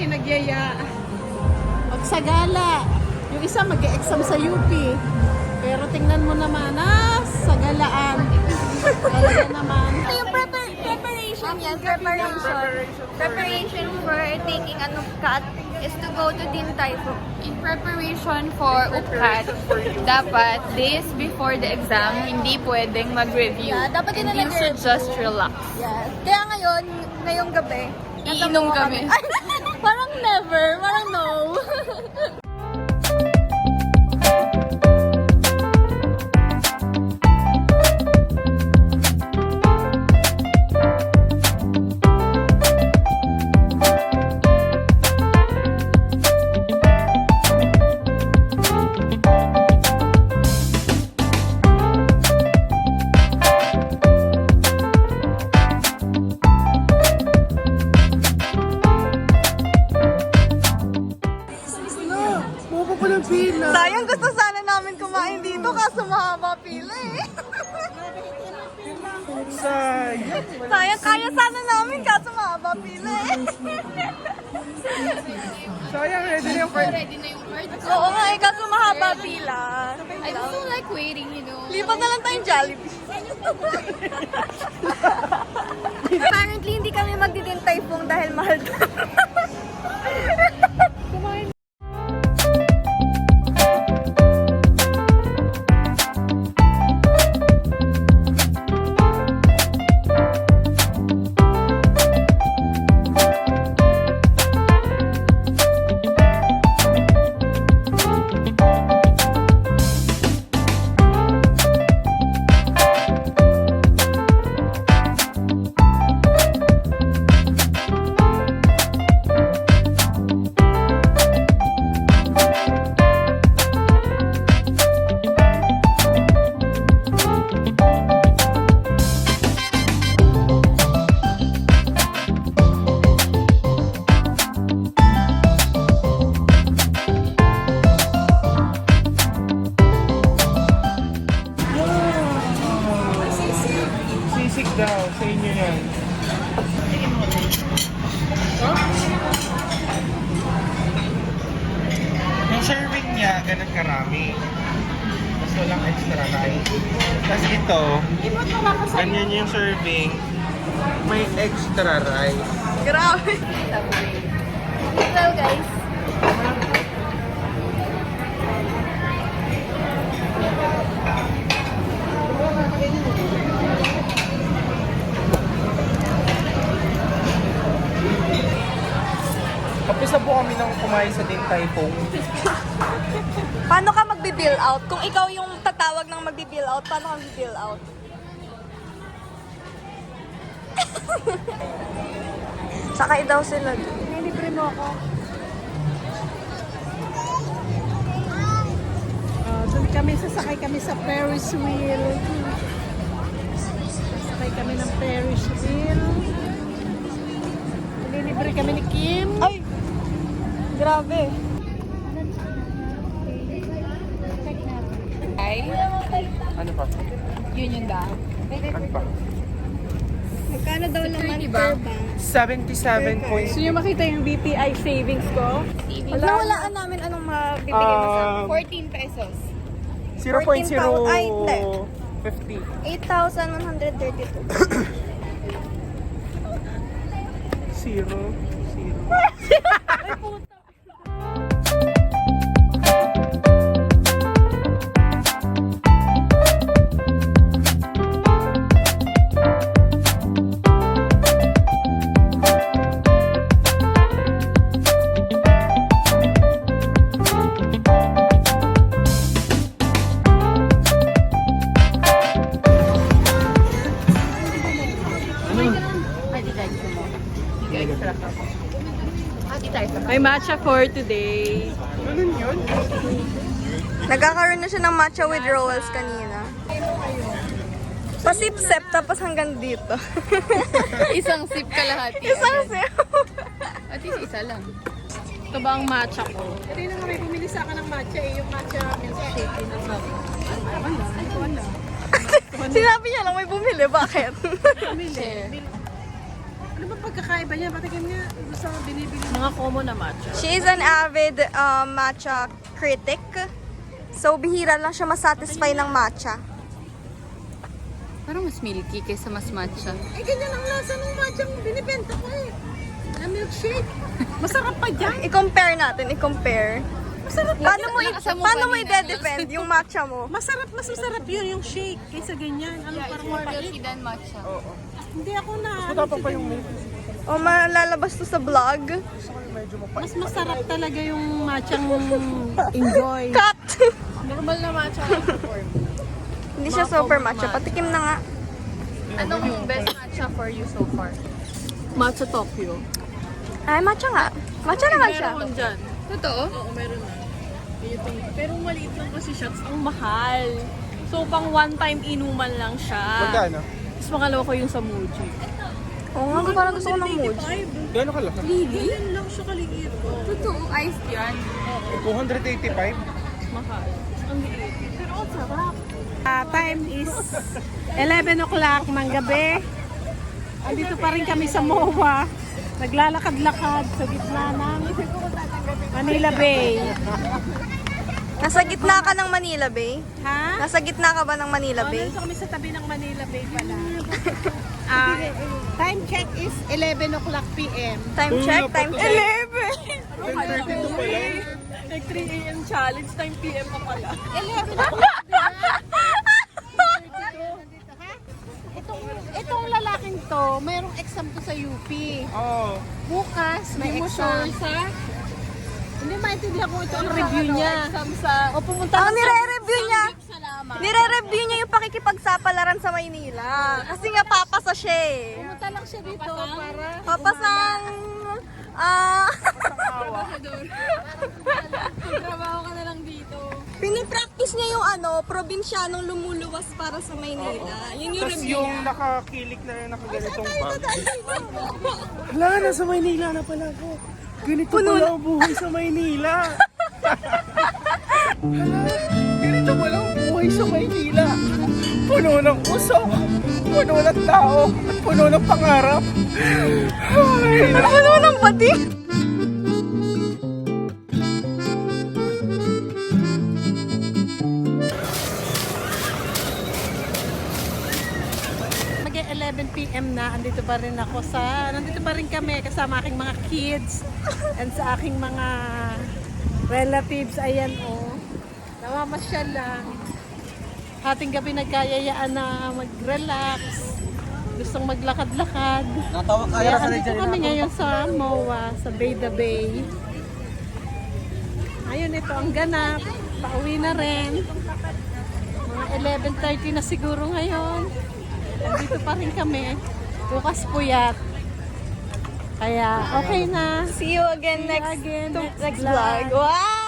yung nagyaya. Magsagala. Yung isa mag-e-exam sa UP. Pero tingnan mo naman, sagalaan. Talaga naman. Ito yung preparation yan. Preparation for taking CAT is to go to Din Tai Fung. In preparation for UPCAT, dapat days before the exam, hindi pwedeng mag-review. Yeah, dapat yun na And you should just relax. Yes. Kaya ngayong gabi, Iinom kami. Parang never, parang no. Sayang, gusto sana namin kumain dito kaso mahaba pila eh. Sayang, kaya sana namin kaso mahaba pila eh. Sayang, ready na yung card. Ready na yung card. Oo nga eh, kaso mahaba pila. I don't like waiting, you know. Lipat na lang tayong Jollibee. Apparently, hindi kami magdi-Din Tai Fung dahil mahal doon. Sisig daw, sa inyo yan. Yung serving niya, ganun karami. Tapos walang extra rice. Tapos ito, ganyan yung serving. May extra rice. Grabe. Well guys, Kapisa po kami nang kumain sa Din Tai Fung. paano ka magbi-bill out? Kung ikaw yung tatawag ng magbi-bill out, paano ka magbi-bill out? Sakay daw sila. Nilibre mo ako. Doon kami, sasakay kami sa Ferris wheel. Sasakay kami ng Ferris wheel. Nilibre kami ni Kim. Ay! Grabe. Ay, Ano pa? yun yung daw. Ano pa? Magkano daw naman diba? per bank? 77 points. Gusto nyo makita yung BPI savings ko? Nawalaan namin anong mabibigay mo sa amin. 14 pesos. 0.0 Ay, hindi. 50. 8,132. Zero. May matcha for today. Ganun yun? Nagkakaroon na siya ng matcha with rolls kanina. Pasip-sep tapos hanggang dito. Isang sip kalahati. Isang sip. At least isa lang. Ito ba ang matcha ko? Kanina nga may bumili sa akin ng matcha yung matcha milkshake. Wala. Sinabi niya lang may bumili. Bakit? Bumili. Ano ba pagkakaiba niya? Patikin niya. Gusto ko binibili. Mga common na matcha. She is an avid matcha critic. So, bihira lang siya masatisfy ng matcha. Parang mas milky kaysa mas matcha. Eh, ganyan ang lasa ng matcha ang binibenta ko eh. Na milkshake. Masarap pa dyan. I-compare natin, i-compare. Masarap pa. Paano mo i-defend yung matcha mo? Mas masarap yun yung shake kaysa ganyan. Ano, Yeah, it's parang more mapait. milky than matcha. Hindi ako na. Matapang pa yung milk. O, malalabas to sa vlog. Mas masarap talaga yung matchang enjoy. Cut! Normal na matcha. Hindi siya super matcha. Patikim na nga. Anong best matcha for you so far? Matcha Tokyo. Ay, matcha nga. Matcha naman siya. Meron dyan. Totoo? Oo, meron na. Pero maliit lang kasi shots. Ang mahal. So, pang one-time inuman lang siya. Magkano? Tapos pangalawa ko yung sa Muji. Oo nga, parang gusto ko ng Muji. Gano'n kalaki? Ganyan lang siya kaliit. Totoo, iced yan. 285? Mahal. Ang liit. Pero ang sarap. Time is 11 o'clock ng gabi. Andito pa rin kami sa MOA. Naglalakad-lakad sa gitna ng Manila Bay. Nasa gitna ka ng Manila Bay? Ha? Nasa gitna ka ba ng Manila Bay? Nandito kami sa tabi ng Manila Bay pala. Time check is 11 o'clock p.m. Time check, time check. 10:32 pa lang. Like 3 a.m. challenge, time p.m. pa pala. 11 Itong lalaking to, mayroong exam to sa UP. Oo. Bukas, may Hindi mo exam. sure, Hindi maintindihan ko ito ang review niya. O pumunta Ang lang nire-review niya, nire-review niya yung pakikipagsapalaran sa Maynila. Kasi nga papasa siya eh. Pumunta lang siya dito para Papasang... Trabaho ka na lang dito. Pinipractice niya yung probinsyanong lumuluwas para sa Maynila. Yun yung Tapos review yung niya. nakakilik na nakaganitong bag. Wala na, sa Maynila na pala ako. Ganito pala ang buhay sa Maynila. Hala, ganito pala ang buhay sa Maynila. Puno ng usok, puno ng tao, at puno ng pangarap. Ay, Ano ng bati? Mag-11 p.m. na, andito pa rin ako nandito pa rin kami kasama aking mga kids and sa aking mga relatives. Ayan namamasyal lang. Hating gabi nagkayayaan na mag-relax. Gustong maglakad-lakad. Kaya andito kami ngayon sa MOA, sa Beda Bay. Ayun, ito ang ganap. Pauwi na rin. Mga 11:30 na siguro ngayon. Nandito pa rin kami. Bukas puyat. Kaya okay na. See you again next again next next vlog. Wow!